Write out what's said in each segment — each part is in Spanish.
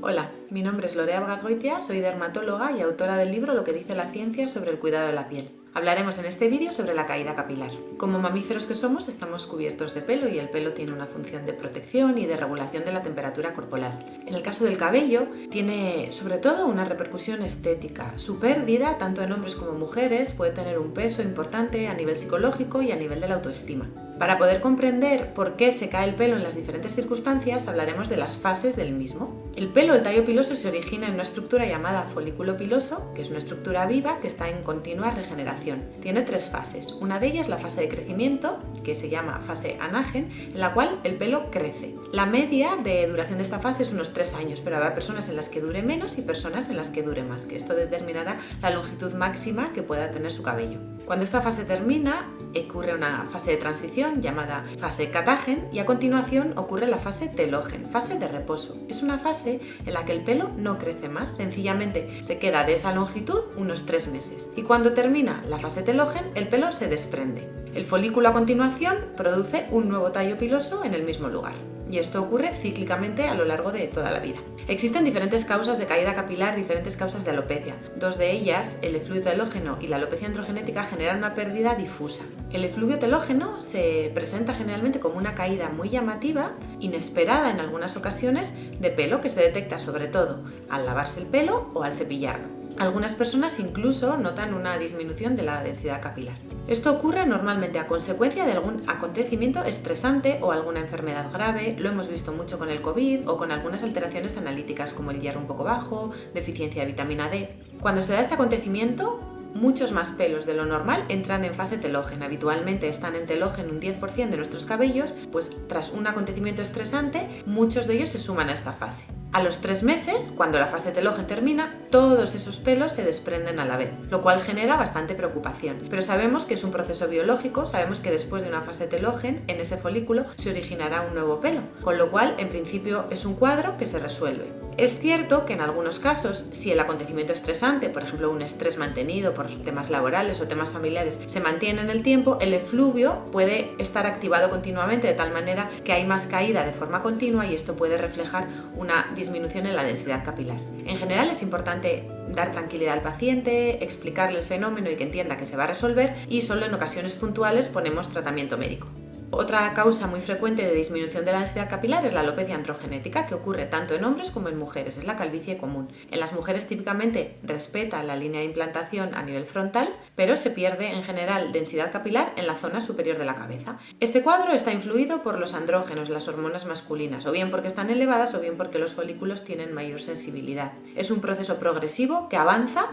Hola, mi nombre es Lorea Vgazgoitia, soy dermatóloga y autora del libro Lo que dice la ciencia sobre el cuidado de la piel. Hablaremos en este vídeo sobre la caída capilar. Como mamíferos que somos, estamos cubiertos de pelo y el pelo tiene una función de protección y de regulación de la temperatura corporal. En el caso del cabello, tiene sobre todo una repercusión estética. Su pérdida, tanto en hombres como mujeres, puede tener un peso importante a nivel psicológico y a nivel de la autoestima. Para poder comprender por qué se cae el pelo en las diferentes circunstancias, hablaremos de las fases del mismo. El pelo, el tallo piloso, se origina en una estructura llamada folículo piloso, que es una estructura viva que está en continua regeneración. Tiene tres fases. Una de ellas, la fase de crecimiento, que se llama fase anágen, en la cual el pelo crece. La media de duración de esta fase es unos 3 años, pero habrá personas en las que dure menos y personas en las que dure más, que esto determinará la longitud máxima que pueda tener su cabello. Cuando esta fase termina, ocurre una fase de transición llamada fase catágen y a continuación ocurre la fase telógen, fase de reposo. Es una fase en la que el pelo no crece más, sencillamente se queda de esa longitud unos 3 meses. Y cuando termina la fase telógen, el pelo se desprende. El folículo a continuación produce un nuevo tallo piloso en el mismo lugar. Y esto ocurre cíclicamente a lo largo de toda la vida. Existen diferentes causas de caída capilar, diferentes causas de alopecia. Dos de ellas, el efluvio telógeno y la alopecia androgenética, generan una pérdida difusa. El efluvio telógeno se presenta generalmente como una caída muy llamativa, inesperada en algunas ocasiones, de pelo que se detecta sobre todo al lavarse el pelo o al cepillarlo. Algunas personas incluso notan una disminución de la densidad capilar. Esto ocurre normalmente a consecuencia de algún acontecimiento estresante o alguna enfermedad grave. Lo hemos visto mucho con el COVID o con algunas alteraciones analíticas como el hierro un poco bajo, deficiencia de vitamina D. Cuando se da este acontecimiento, muchos más pelos de lo normal entran en fase telógena. Habitualmente están en telógeno un 10% de nuestros cabellos, pues tras un acontecimiento estresante, muchos de ellos se suman a esta fase. A los 3 meses, cuando la fase telógena termina, todos esos pelos se desprenden a la vez, lo cual genera bastante preocupación. Pero sabemos que es un proceso biológico, sabemos que después de una fase telógena, en ese folículo se originará un nuevo pelo, con lo cual, en principio, es un cuadro que se resuelve. Es cierto que en algunos casos, si el acontecimiento estresante, por ejemplo un estrés mantenido por temas laborales o temas familiares, se mantiene en el tiempo, el efluvio puede estar activado continuamente de tal manera que hay más caída de forma continua y esto puede reflejar una disminución en la densidad capilar. En general es importante dar tranquilidad al paciente, explicarle el fenómeno y que entienda que se va a resolver y solo en ocasiones puntuales ponemos tratamiento médico. Otra causa muy frecuente de disminución de la densidad capilar es la alopecia androgenética, que ocurre tanto en hombres como en mujeres, es la calvicie común. En las mujeres típicamente respeta la línea de implantación a nivel frontal, pero se pierde en general densidad capilar en la zona superior de la cabeza. Este cuadro está influido por los andrógenos, las hormonas masculinas, o bien porque están elevadas o bien porque los folículos tienen mayor sensibilidad. Es un proceso progresivo que avanza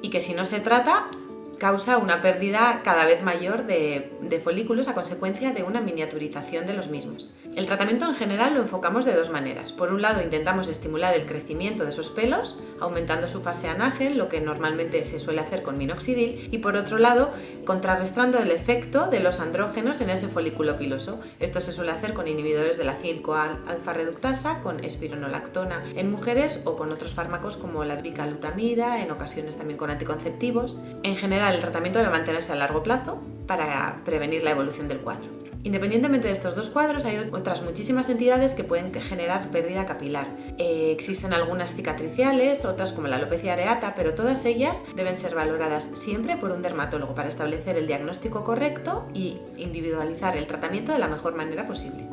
y que si no se trata causa una pérdida cada vez mayor de folículos a consecuencia de una miniaturización de los mismos. El tratamiento en general lo enfocamos de dos maneras. Por un lado, intentamos estimular el crecimiento de esos pelos, aumentando su fase anágen, lo que normalmente se suele hacer con minoxidil, y por otro lado, contrarrestando el efecto de los andrógenos en ese folículo piloso. Esto se suele hacer con inhibidores de la acil-CoA-alfa reductasa, con espironolactona en mujeres o con otros fármacos como la bricalutamida, en ocasiones también con anticonceptivos. En general, el tratamiento debe mantenerse a largo plazo para prevenir la evolución del cuadro. Independientemente de estos dos cuadros, hay otras muchísimas entidades que pueden generar pérdida capilar. Existen algunas cicatriciales, otras como la alopecia areata, pero todas ellas deben ser valoradas siempre por un dermatólogo para establecer el diagnóstico correcto y individualizar el tratamiento de la mejor manera posible.